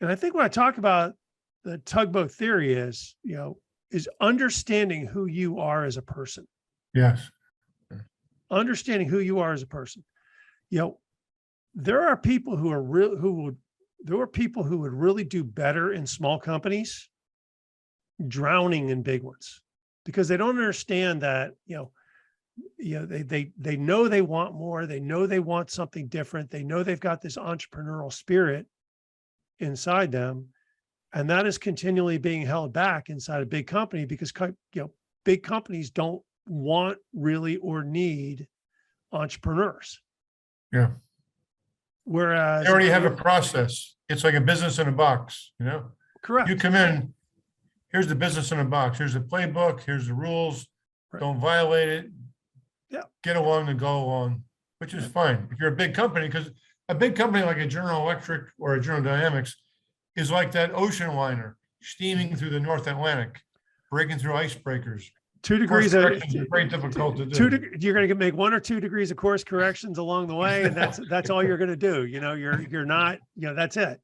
And I think when I talk about the tugboat theory is, is understanding who you are as a person, Yes. understanding who you are as a person. There are people who are real, there are people who would really do better in small companies, drowning in big ones, because they don't understand that, they know they want more. They know they want something different. They know they've got this entrepreneurial spirit inside them. And that is continually being held back inside a big company because, big companies don't want really or need entrepreneurs. Yeah. Whereas They already have a process. It's like a business in a box, correct. You come in, here's the business in a box. Here's the playbook. Here's the rules. Right. Don't violate it. Yeah. Get along to go along, which is fine. If you're a big company, because a big company like a General Electric or a General Dynamics is like that ocean liner steaming through the North Atlantic, breaking through icebreakers. 2 degrees of very difficult to do. You're going to make 1 or 2 degrees of course corrections along the way, and that's all you're going to do. You're not. That's it.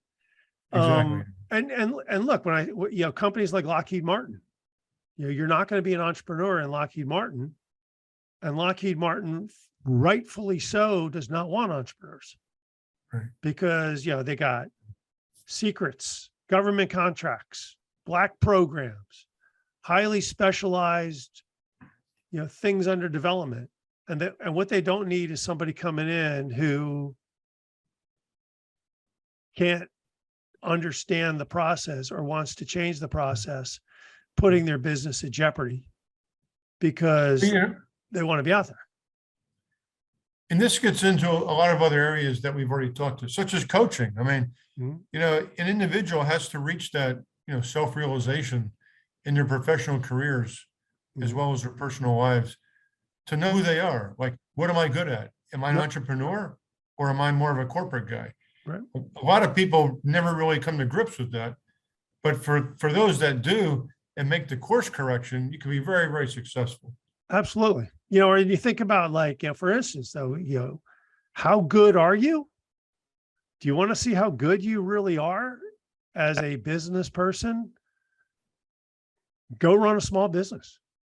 Exactly. And look, when companies like Lockheed Martin, you're not going to be an entrepreneur in Lockheed Martin, and Lockheed Martin, rightfully so, does not want entrepreneurs, right? Because they got secrets, government contracts, black programs, highly specialized, things under development. And what they don't need is somebody coming in who can't understand the process or wants to change the process, putting their business at jeopardy because they want to be out there. And this gets into a lot of other areas that we've already talked to, such as coaching. I mean, an individual has to reach that, self-realization in their professional careers, as well as their personal lives, to know who they are. Like, what am I good at? Am I an entrepreneur, or am I more of a corporate guy? Right. A lot of people never really come to grips with that. But for those that do and make the course correction, you can be very, very successful. Absolutely. Or you think about, like, for instance, though, how good are you? Do you want to see how good you really are as a business person? Go run a small business.